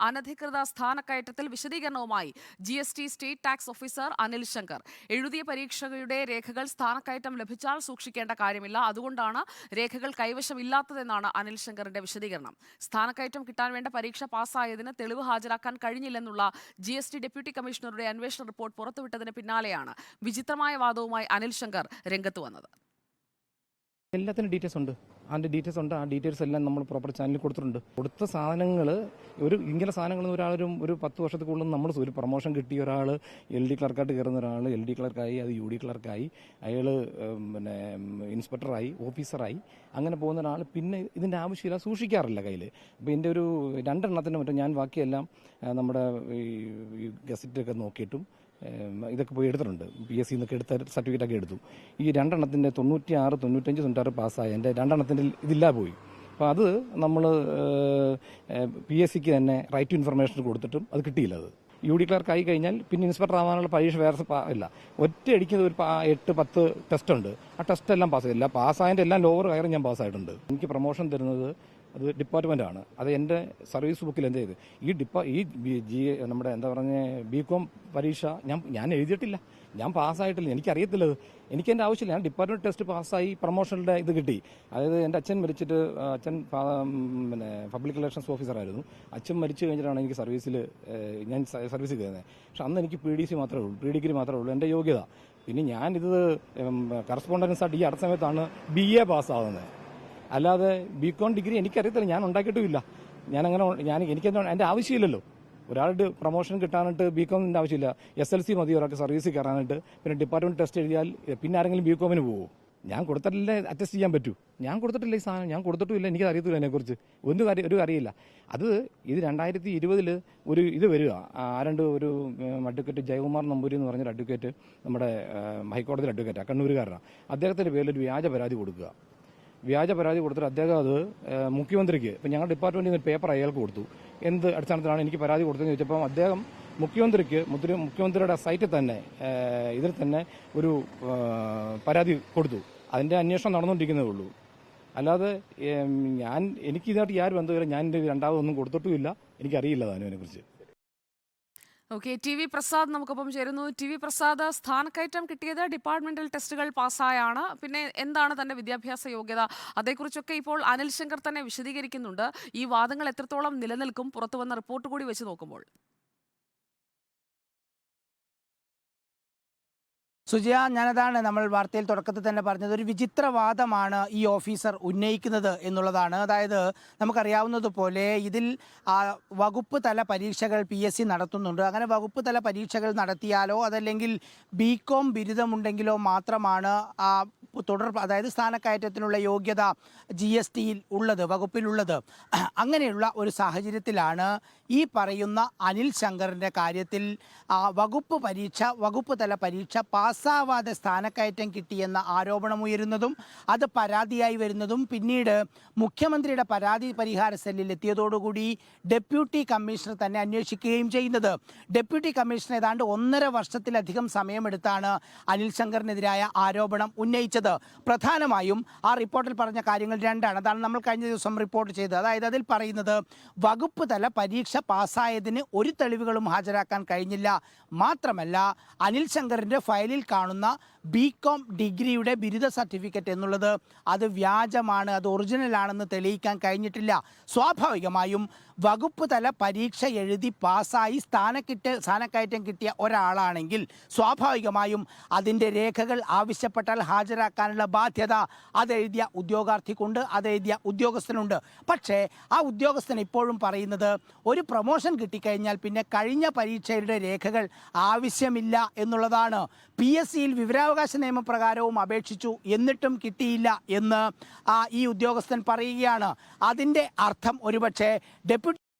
അനധികൃത സ്ഥാനക്കയറ്റത്തിൽ വിശദീകരണവുമായി GST state tax officer Anil Shankar. എഴുതിയ പരീക്ഷയുടെ രേഖകൾ സ്ഥാനക്കയറ്റം ലഭിച്ചാൽ സൂക്ഷിക്കേണ്ട കാര്യമില്ല, അതുകൊണ്ടാണ് രേഖകൾ കൈവശമില്ലാത്തതെന്നാണ് അനിൽ ശങ്കറിന്റെ വിശദീകരണം. സ്ഥാനക്കയറ്റം കിട്ടാൻ വേണ്ട പരീക്ഷ പാസ്സായതിന് തെളിവ് ഹാജരാക്കാൻ കഴിഞ്ഞില്ലെന്നുള്ള GST ഡെപ്യൂട്ടി കമ്മീഷണറുടെ അന്വേഷണ റിപ്പോർട്ട് പുറത്തുവിട്ടതിന് പിന്നാലെയാണ് വിചിത്രമായ വാദവുമായി അനിൽ ശങ്കർ രംഗത്ത് വന്നത്. എല്ലാത്തിനും ഡീറ്റെയിൽസ് ഉണ്ട്. അതിൻ്റെ ഡീറ്റെയിൽസ് ഉണ്ട്. ആ ഡീറ്റെയിൽസ് എല്ലാം നമ്മൾ പ്രോപ്പർ ചാനലിൽ കൊടുത്തിട്ടുണ്ട്. കൊടുത്ത സാധനങ്ങൾ ഇങ്ങനെ സാധനങ്ങൾ ഒരു 10 വർഷത്തിൽ കൂടുതൽ നമ്മൾ ഒരു പ്രൊമോഷൻ കിട്ടിയ ഒരാൾ LD ക്ലർക്കായിട്ട് കയറുന്ന ഒരാൾ LD ക്ലർക്കായി, അത് UD ക്ലർക്കായി, അയാൾ പിന്നെ ഇൻസ്പെക്ടറായി, ഓഫീസറായി, അങ്ങനെ പോകുന്ന ഒരാൾ പിന്നെ ഇതിൻ്റെ ആവശ്യമില്ല, സൂക്ഷിക്കാറില്ല കയ്യിൽ. അപ്പോൾ ഇതിൻ്റെ ഒരു 2 എണ്ണത്തിന് മറ്റും ഞാൻ ബാക്കിയെല്ലാം നമ്മുടെ ഈ ഗസറ്റൊക്കെ നോക്കിയിട്ടും ഇതൊക്കെ പോയി എടുത്തിട്ടുണ്ട്. PSC എന്നൊക്കെ എടുത്ത സർട്ടിഫിക്കറ്റൊക്കെ എടുത്തു. ഈ 2 എണ്ണത്തിൻ്റെ 96, 95, 96 പാസ്സായ എൻ്റെ 2 എണ്ണത്തിൻ്റെ ഇതില്ലാ പോയി. അപ്പോൾ അത് നമ്മൾ PSCക്ക് തന്നെ റൈറ്റ് ടു ഇൻഫർമേഷൻ കൊടുത്തിട്ടും അത് കിട്ടിയില്ല. അത് UD ക്ലർക്ക് ആയി കഴിഞ്ഞാൽ പിന്നെ ഇൻസ്പെക്ടർ ആവാനുള്ള പരീക്ഷ വേറെ ഇല്ല. ഒറ്റ അടിക്കുന്നത് ഒരു 8-10 ടെസ്റ്റ് ഉണ്ട്. ആ ടെസ്റ്റ് എല്ലാം പാസ്സായില്ല. പാസ്സായതിൻ്റെ എല്ലാം ലോവർ കയറി ഞാൻ പാസ്സായിട്ടുണ്ട്. എനിക്ക് പ്രൊമോഷൻ തരുന്നത് അത് ഡിപ്പാർട്ട്മെൻറ്റാണ്. അത് എൻ്റെ സർവീസ് ബുക്കിൽ എന്ത് ചെയ്ത് നമ്മുടെ എന്താ പറഞ്ഞ BCom പരീക്ഷ ഞാൻ എഴുതിയിട്ടില്ല, ഞാൻ പാസ്സായിട്ടില്ല, എനിക്കറിയത്തില്ല. എനിക്ക് എൻ്റെ ആവശ്യമില്ല. ഞാൻ ഡിപ്പാർട്ട്മെൻറ്റ് ടെസ്റ്റ് പാസ്സായി പ്രൊമോഷനുടെ ഇത് കിട്ടി. അതായത് എൻ്റെ അച്ഛൻ മരിച്ചിട്ട്, അച്ഛൻ പിന്നെ പബ്ലിക് റിലേഷൻസ് ഓഫീസറായിരുന്നു. അച്ഛൻ മരിച്ചു കഴിഞ്ഞിട്ടാണ് എനിക്ക് ഞാൻ സർവീസിൽ കയറുന്നത്. പക്ഷെ അന്ന് എനിക്ക് PDC മാത്രമേ ഉള്ളൂ, പ്രീ ഡിഗ്രി മാത്രമേ ഉള്ളൂ എൻ്റെ യോഗ്യത. പിന്നെ ഞാനിത് കറസ്പോണ്ടൻസ് ആയിട്ട് ഈ അടുത്ത സമയത്താണ് BA പാസ്സാവുന്നത്. അല്ലാതെ BCom ഡിഗ്രി എനിക്കറിയത്തില്ല, ഞാൻ ഉണ്ടാക്കിയിട്ടുമില്ല. എനിക്ക് എൻ്റെ ആവശ്യമില്ലല്ലോ. ഒരാളുടെ പ്രൊമോഷൻ കിട്ടാനായിട്ട് BComൻ്റെ ആവശ്യമില്ല. SLC മതി ഒരാൾക്ക് സർവീസിൽ കയറാനായിട്ട്. പിന്നെ ഡിപ്പാർട്ട്മെന്റ് ടെസ്റ്റ് എഴുതിയാൽ പിന്നെ ആരെങ്കിലും BComന് പോകുമോ? ഞാൻ കൊടുത്തിട്ടില്ലേ അറ്റസ്റ്റ് ചെയ്യാൻ പറ്റൂ. ഞാൻ കൊടുത്തിട്ടില്ല ഈ സാധനം, ഞാൻ കൊടുത്തിട്ടില്ല, എനിക്ക് അറിയത്തില്ല അതിനെക്കുറിച്ച് ഒരു അറിയില്ല. ഇത് 2020 ഒരു ഇത് വരിക. ഒരു അഡ്വക്കേറ്റ് ജയകുമാർ നമ്പൂരി എന്ന് പറഞ്ഞൊരു അഡ്വക്കേറ്റ്, നമ്മുടെ ഹൈക്കോടതിയിലെ അഡ്വക്കേറ്റ്, കണ്ണൂരുകാരനാണ്. അദ്ദേഹത്തിൻ്റെ പേരിൽ ഒരു വ്യാജ പരാതി കൊടുക്കുക. വ്യാജ പരാതി കൊടുത്തിട്ട് അദ്ദേഹം അത് മുഖ്യമന്ത്രിക്ക്, ഇപ്പം ഞങ്ങളുടെ ഡിപ്പാർട്ട്മെന്റിൽ നിന്ന് പേപ്പർ അയാൾക്ക് കൊടുത്തു. എന്ത് അടിസ്ഥാനത്തിലാണ് എനിക്ക് പരാതി കൊടുത്തതെന്ന് ചോദിച്ചപ്പോൾ അദ്ദേഹം മുഖ്യമന്ത്രിയുടെ സൈറ്റിൽ തന്നെ ഇതിൽ തന്നെ ഒരു പരാതി കൊടുത്തു. അതിൻ്റെ അന്വേഷണം നടന്നുകൊണ്ടിരിക്കുന്നതേ ഉള്ളൂ. അല്ലാതെ എനിക്ക് ഇതായിട്ട് യാതൊരു ബന്ധമില്ല. ഞാൻ എൻ്റെ രണ്ടാമതൊന്നും കൊടുത്തിട്ടുമില്ല, എനിക്കറിയില്ല അതിനെക്കുറിച്ച്. ഓക്കെ, TV പ്രസാദ് നമുക്കൊപ്പം ചേരുന്നു. TV പ്രസാദ്, സ്ഥാനക്കയറ്റം കിട്ടിയത് ഡിപ്പാർട്ട്മെന്റൽ ടെസ്റ്റുകൾ പാസ്സായാണ്. പിന്നെ എന്താണ് തന്റെ വിദ്യാഭ്യാസ യോഗ്യത? അതേക്കുറിച്ചൊക്കെ ഇപ്പോൾ അനിൽ ശങ്കർ തന്നെ വിശദീകരിക്കുന്നുണ്ട്. ഈ വാദങ്ങൾ എത്രത്തോളം നിലനിൽക്കും പുറത്തുവന്ന റിപ്പോർട്ട് കൂടി വെച്ച് നോക്കുമ്പോൾ? സുജയ, ഞാനതാണ് നമ്മൾ വാർത്തയിൽ തുടക്കത്തിൽ തന്നെ പറഞ്ഞത്. ഒരു വിചിത്രവാദമാണ് ഈ ഓഫീസർ ഉന്നയിക്കുന്നത് എന്നുള്ളതാണ്. അതായത് നമുക്കറിയാവുന്നതുപോലെ ഇതിൽ വകുപ്പ് തല പരീക്ഷകൾ PSC നടത്തുന്നുണ്ട്. അങ്ങനെ വകുപ്പ് തല പരീക്ഷകൾ നടത്തിയാലോ അതല്ലെങ്കിൽ BCom ബിരുദമുണ്ടെങ്കിലോ മാത്രമാണ് അതായത് സ്ഥാനക്കയറ്റത്തിനുള്ള യോഗ്യത GSTയിൽ ഉള്ളത്, വകുപ്പിലുള്ളത്. അങ്ങനെയുള്ള ഒരു സാഹചര്യത്തിലാണ് ഈ പറയുന്ന അനിൽ ശങ്കറിൻ്റെ കാര്യത്തിൽ വകുപ്പ് തല പരീക്ഷ പാസ്സാവാതെ സ്ഥാനക്കയറ്റം കിട്ടിയെന്ന ആരോപണമുയരുന്നതും അത് പരാതിയായി വരുന്നതും പിന്നീട് മുഖ്യമന്ത്രിയുടെ പരാതി പരിഹാര സെല്ലിൽ എത്തിയതോടുകൂടി ഡെപ്യൂട്ടി കമ്മീഷണർ തന്നെ അന്വേഷിക്കുകയും ചെയ്യുന്നത്. ഡെപ്യൂട്ടി കമ്മീഷണർ ഏതാണ്ട് 1.5 വർഷത്തിലധികം സമയമെടുത്താണ് അനിൽ ശങ്കറിനെതിരായ ആരോപണം ഉന്നയിച്ചത്. പ്രധാനമായും ആ റിപ്പോർട്ടിൽ പറഞ്ഞ കാര്യങ്ങൾ 2ആണ്. അതാണ് നമ്മൾ കഴിഞ്ഞ ദിവസം റിപ്പോർട്ട് ചെയ്തത്. അതായത് അതിൽ പറയുന്നത് വകുപ്പ് തല പരീക്ഷ പാസ്സായതിന് ഒരു തെളിവുകളും ഹാജരാക്കാൻ കഴിഞ്ഞില്ല. മാത്രമല്ല അനിൽ ശങ്കറിൻ്റെ ഫയലിൽ കാണുന്ന BCom ഡിഗ്രിയുടെ ബിരുദ സർട്ടിഫിക്കറ്റ് എന്നുള്ളത് അത് വ്യാജമാണ്, അത് ഒറിജിനലാണെന്ന് തെളിയിക്കാൻ കഴിഞ്ഞിട്ടില്ല. സ്വാഭാവികമായും വകുപ്പ് തല പരീക്ഷ എഴുതി പാസ്സായി സ്ഥാനക്കയറ്റം കിട്ടിയ ഒരാളാണെങ്കിൽ സ്വാഭാവികമായും അതിൻ്റെ രേഖകൾ ആവശ്യപ്പെട്ടാൽ ഹാജരാക്കാനുള്ള ബാധ്യത അതെഴുതിയ ഉദ്യോഗാർത്ഥിക്കുണ്ട്, അതെഴുതിയ ഉദ്യോഗസ്ഥനുണ്ട്. പക്ഷേ ആ ഉദ്യോഗസ്ഥൻ ഇപ്പോഴും പറയുന്നത് ഒരു പ്രൊമോഷൻ കിട്ടിക്കഴിഞ്ഞാൽ പിന്നെ കഴിഞ്ഞ പരീക്ഷയുടെ രേഖകൾ ആവശ്യമില്ല എന്നുള്ളതാണ്. PSCയിൽ വിവരാവകാശ നിയമപ്രകാരവും അപേക്ഷിച്ചു, എന്നിട്ടും കിട്ടിയില്ല എന്ന് ഈ ഉദ്യോഗസ്ഥൻ പറയുകയാണ്. അതിൻ്റെ അർത്ഥം ഒരുപക്ഷെ ഡെപ്യൂട്ടി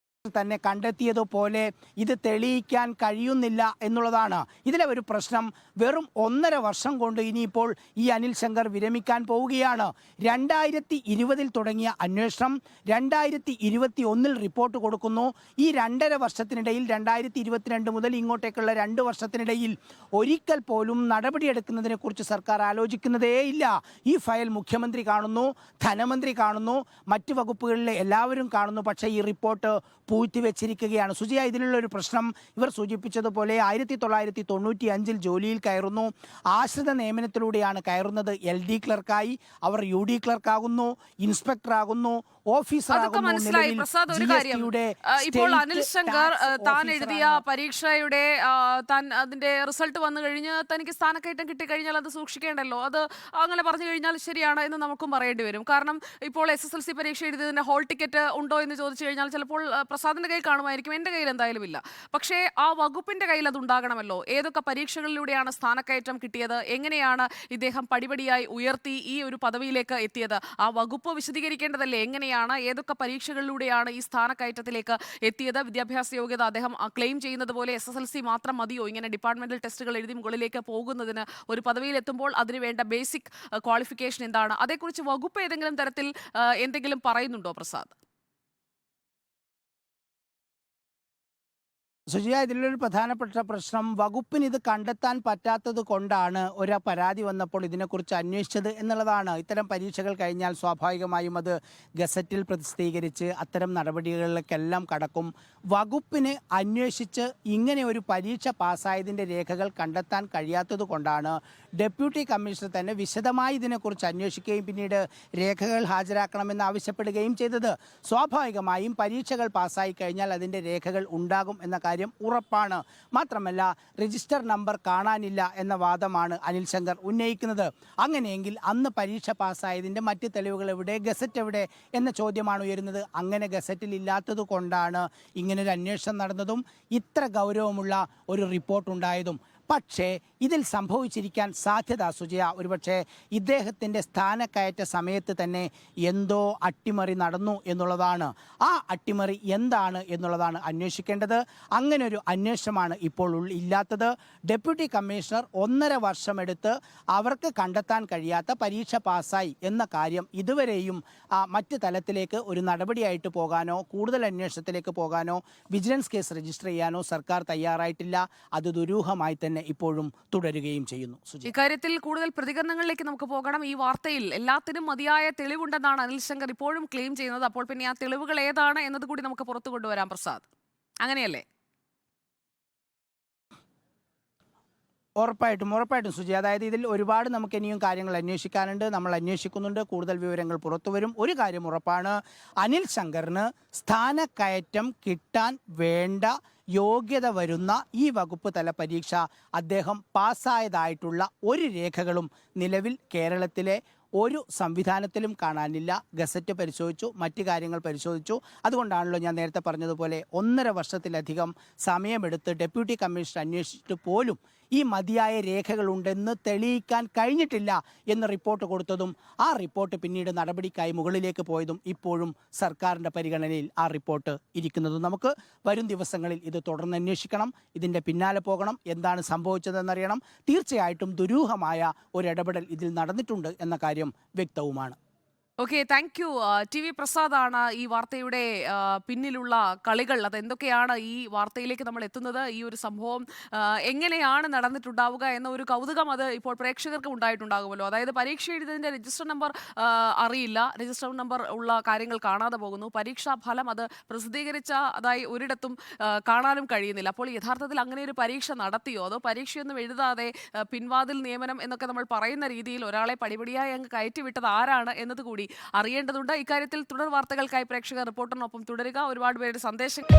തന്നെ കണ്ടെത്തിയതുപോലെ ഇത് തെളിയിക്കാൻ കഴിയുന്നില്ല എന്നുള്ളതാണ്. ഇതിലെ ഒരു പ്രശ്നം, വെറും 1.5 വർഷം കൊണ്ട് ഇനിയിപ്പോൾ ഈ അനിൽ ശങ്കർ വിരമിക്കാൻ പോവുകയാണ്. 2020 തുടങ്ങിയ അന്വേഷണം 2021 റിപ്പോർട്ട് കൊടുക്കുന്നു. ഈ 2.5 വർഷത്തിനിടയിൽ 2022 മുതൽ ഇങ്ങോട്ടേക്കുള്ള 2 വർഷത്തിനിടയിൽ ഒരിക്കൽ പോലും നടപടിയെടുക്കുന്നതിനെ കുറിച്ച് സർക്കാർ ആലോചിക്കുന്നതേയില്ല. ഈ ഫയൽ മുഖ്യമന്ത്രി കാണുന്നു, ധനമന്ത്രി കാണുന്നു, മറ്റ് വകുപ്പുകളിലെ എല്ലാവരും കാണുന്നു. പക്ഷേ ഈ റിപ്പോർട്ട് പൂഴ്ത്തിവെച്ചിരിക്കുകയാണ്. സുജിയ, ഇതിലുള്ള ഒരു പ്രശ്നം ഇവർ സൂചിപ്പിച്ചതുപോലെ 1995 ജോലിയിൽ കയറുന്നു. ആശ്രിത നിയമനത്തിലൂടെയാണ് കയറുന്നത്. LD ക്ലർക്കായി അവർ UD ക്ലർക്കാകുന്നു, ഇൻസ്പെക്ടറാകുന്നു, അതൊക്കെ മനസ്സിലായി. പ്രസാദ്, ഒരു കാര്യം, ഇപ്പോൾ അനിൽ ശങ്കർ താൻ എഴുതിയ പരീക്ഷയുടെ താൻ അതിന്റെ റിസൾട്ട് വന്നു കഴിഞ്ഞ് തനിക്ക് സ്ഥാനക്കയറ്റം കിട്ടിക്കഴിഞ്ഞാൽ അത് സൂക്ഷിക്കേണ്ടല്ലോ. അത് അങ്ങനെ പറഞ്ഞു കഴിഞ്ഞാൽ ശരിയാണ് എന്ന് നമുക്കും പറയേണ്ടി വരും. കാരണം ഇപ്പോൾ SSLC പരീക്ഷ എഴുതിയതിന്റെ ഹോൾ ടിക്കറ്റ് ഉണ്ടോ എന്ന് ചോദിച്ചു കഴിഞ്ഞാൽ ചിലപ്പോൾ പ്രസാദിന്റെ കയ്യിൽ കാണുമായിരിക്കും, എന്റെ കയ്യിൽ എന്തായാലും ഇല്ല. പക്ഷേ ആ വകുപ്പിന്റെ കയ്യിൽ അത് ഉണ്ടാകണമല്ലോ. ഏതൊക്കെ പരീക്ഷകളിലൂടെയാണ് സ്ഥാനക്കയറ്റം കിട്ടിയത്, എങ്ങനെയാണ് ഇദ്ദേഹം പടിപടിയായി ഉയർത്തി ഈ ഒരു പദവിയിലേക്ക് എത്തിയത്, ആ വകുപ്പ് വിശദീകരിക്കേണ്ടതല്ലേ. എങ്ങനെയാണ്, ഏതൊക്കെ പരീക്ഷകളിലൂടെയാണ് ഈ സ്ഥാനക്കയറ്റത്തിലേക്ക് എത്തിയത്? വിദ്യാഭ്യാസ യോഗ്യത അദ്ദേഹം ക്ലെയിം ചെയ്യുന്നത് പോലെ SSLC മാത്രം മതിയോ ഇങ്ങനെ ഡിപ്പാർട്ട്മെന്റൽ ടെസ്റ്റുകൾ എഴുതി മുകളിലേക്ക് പോകുന്നതിന്? ഒരു പദവിയിൽ എത്തുമ്പോൾ അതിന് വേണ്ട ബേസിക് ക്വാളിഫിക്കേഷൻ എന്താണ്? അതേക്കുറിച്ച് വകുപ്പ് ഏതെങ്കിലും തരത്തിൽ എന്തെങ്കിലും പറയുന്നുണ്ടോ പ്രസാദ്? സുജിയ, ഇതിലൊരു പ്രധാനപ്പെട്ട പ്രശ്നം വകുപ്പിന് ഇത് കണ്ടെത്താൻ പറ്റാത്തത് കൊണ്ടാണ് ഒരു പരാതി വന്നപ്പോൾ ഇതിനെക്കുറിച്ച് അന്വേഷിച്ചത് എന്നുള്ളതാണ്. ഇത്തരം പരീക്ഷകൾ കഴിഞ്ഞാൽ സ്വാഭാവികമായും അത് ഗസറ്റിൽ പ്രസിദ്ധീകരിച്ച് അത്തരം നടപടികളിലേക്കെല്ലാം കടക്കും. വകുപ്പിന് അന്വേഷിച്ച് ഇങ്ങനെ ഒരു പരീക്ഷ പാസ്സായതിൻ്റെ രേഖകൾ കണ്ടെത്താൻ കഴിയാത്തത് കൊണ്ടാണ് ഡെപ്യൂട്ടി കമ്മീഷണർ തന്നെ വിശദമായി ഇതിനെക്കുറിച്ച് അന്വേഷിക്കുകയും പിന്നീട് രേഖകൾ ഹാജരാക്കണമെന്ന് ആവശ്യപ്പെടുകയും ചെയ്തത്. സ്വാഭാവികമായും പരീക്ഷകൾ പാസ്സായി കഴിഞ്ഞാൽ അതിൻ്റെ രേഖകൾ ഉണ്ടാകും എന്ന കാര്യം ഉറപ്പാണ്. മാത്രമല്ല, രജിസ്റ്റർ നമ്പർ കാണാനില്ല എന്ന വാദമാണ് അനിൽ ശങ്കർ ഉന്നയിക്കുന്നത്. അങ്ങനെയെങ്കിൽ അന്ന് പരീക്ഷ പാസ്സായതിൻ്റെ മറ്റ് തെളിവുകൾ എവിടെ, ഗസറ്റ് എവിടെ എന്ന ചോദ്യമാണ് ഉയരുന്നത്. അങ്ങനെ ഗസറ്റിൽ ഇല്ലാത്തത് കൊണ്ടാണ് ഇങ്ങനൊരു അന്വേഷണം നടന്നതും ഇത്ര ഗൗരവമുള്ള ഒരു റിപ്പോർട്ട് ഉണ്ടായതും. പക്ഷേ ഇതിൽ സംഭവിച്ചിരിക്കാൻ സാധ്യത സുജയ, ഒരുപക്ഷെ ഇദ്ദേഹത്തിൻ്റെ സ്ഥാനക്കയറ്റ സമയത്ത് തന്നെ എന്തോ അട്ടിമറി നടന്നു എന്നുള്ളതാണ്. ആ അട്ടിമറി എന്താണ് എന്നുള്ളതാണ് അന്വേഷിക്കേണ്ടത്. അങ്ങനൊരു അന്വേഷണമാണ് ഇപ്പോൾ ഇല്ലാത്തത്. ഡെപ്യൂട്ടി കമ്മീഷണർ 1.5 വർഷമെടുത്ത് അവർക്ക് കണ്ടെത്താൻ കഴിയാത്ത പരീക്ഷ പാസ്സായി എന്ന കാര്യം ഇതുവരെയും മറ്റ് തലത്തിലേക്ക് ഒരു നടപടിയായിട്ട് പോകാനോ കൂടുതൽ അന്വേഷണത്തിലേക്ക് പോകാനോ വിജിലൻസ് കേസ് രജിസ്റ്റർ ചെയ്യാനോ സർക്കാർ തയ്യാറായിട്ടില്ല. അത് ദുരൂഹമായി തന്നെ ഇപ്പോഴും തുടരുകയും ചെയ്യുന്നു. ഇക്കാര്യത്തിൽ കൂടുതൽ പ്രതികരണങ്ങളിലേക്ക് നമുക്ക് പോകണം. ഈ വാർത്തയിൽ എല്ലാത്തിനും മതിയായ തെളിവുണ്ടെന്നാണ് അനിൽ ശങ്കർ ഇപ്പോഴും ക്ലെയിം ചെയ്യുന്നത്. അപ്പോൾ പിന്നെ ആ തെളിവുകൾ ഏതാണ് എന്നത് കൂടി നമുക്ക് പുറത്തു കൊണ്ടുവരാം പ്രസാദ്, അങ്ങനെയല്ലേ? ഉറപ്പായിട്ടും സുജി, അതായത് ഇതിൽ ഒരുപാട് നമുക്ക് ഇനിയും കാര്യങ്ങൾ അന്വേഷിക്കാനുണ്ട്. നമ്മൾ അന്വേഷിക്കുന്നുണ്ട്, കൂടുതൽ വിവരങ്ങൾ പുറത്തു വരും. ഒരു കാര്യം ഉറപ്പാണ്, അനിൽ ശങ്കറിന് സ്ഥാനക്കയറ്റം കിട്ടാൻ വേണ്ട യോഗ്യത വരുന്ന ഈ വകുപ്പ് തല പരീക്ഷ അദ്ദേഹം പാസ്സായതായിട്ടുള്ള ഒരു രേഖകളും നിലവിൽ കേരളത്തിലെ ഒരു സംവിധാനത്തിലും കാണാനില്ല. ഗസറ്റ് പരിശോധിച്ചു, മറ്റു കാര്യങ്ങൾ പരിശോധിച്ചു. അതുകൊണ്ടാണല്ലോ ഞാൻ നേരത്തെ പറഞ്ഞതുപോലെ 1.5 വർഷത്തിലധികം സമയമെടുത്ത് ഡെപ്യൂട്ടി കമ്മീഷണർ അന്വേഷിച്ചിട്ട് പോലും ഈ മതിയായ രേഖകളുണ്ടെന്ന് തെളിയിക്കാൻ കഴിഞ്ഞിട്ടില്ല എന്ന് റിപ്പോർട്ട് കൊടുത്തതും ആ റിപ്പോർട്ട് പിന്നീട് നടപടിക്കായി മുകളിലേക്ക് പോയതും ഇപ്പോഴും സർക്കാരിൻ്റെ പരിഗണനയിൽ ആ റിപ്പോർട്ട് ഇരിക്കുന്നതും. നമുക്ക് വരും ദിവസങ്ങളിൽ ഇത് തുടർന്ന് അന്വേഷിക്കണം, ഇതിൻ്റെ പിന്നാലെ പോകണം, എന്താണ് സംഭവിച്ചതെന്നറിയണം. തീർച്ചയായിട്ടും ദുരൂഹമായ ഒരു ഇടപെടൽ ഇതിൽ നടന്നിട്ടുണ്ട് എന്ന കാര്യം വ്യക്തവുമാണ്. Okay, thank you. TV പ്രസാദാണ് ഈ വാർത്തയുടെ പിന്നിലുള്ള കളികൾ, അതെന്തൊക്കെയാണ് ഈ വാർത്തയിലേക്ക് നമ്മൾ എത്തുന്നത്, ഈ ഒരു സംഭവം എങ്ങനെയാണ് നടന്നിട്ടുണ്ടാവുക എന്ന ഒരു കൗതുകം അത് ഇപ്പോൾ പ്രേക്ഷകർക്ക് ഉണ്ടായിട്ടുണ്ടാകുമല്ലോ. അതായത് പരീക്ഷ എഴുതിയതിൻ്റെ രജിസ്റ്റർ നമ്പർ അറിയില്ല, രജിസ്റ്റർ നമ്പർ ഉള്ള കാര്യങ്ങൾ കാണാതെ പോകുന്നു, പരീക്ഷാ ഫലം അത് പ്രസിദ്ധീകരിച്ച അതായി ഒരിടത്തും കാണാനും കഴിയുന്നില്ല. അപ്പോൾ യഥാർത്ഥത്തിൽ അങ്ങനെ ഒരു പരീക്ഷ നടത്തിയോ, അതോ പരീക്ഷയൊന്നും എഴുതാതെ പിൻവാതിൽ നിയമനം എന്നൊക്കെ നമ്മൾ പറയുന്ന രീതിയിൽ ഒരാളെ പടിപടിയായി അങ്ങ് കയറ്റിവിട്ടത് ആരാണ് എന്നത് കൂടി അറിയേണ്ടതുണ്ട്. ഇക്കാര്യത്തിൽ തുടർ വാർത്തകൾക്കായി പ്രേക്ഷകർ റിപ്പോർട്ടറിനൊപ്പം തുടരുക. ഒരുപാട് പേരുടെ സന്ദേശങ്ങൾ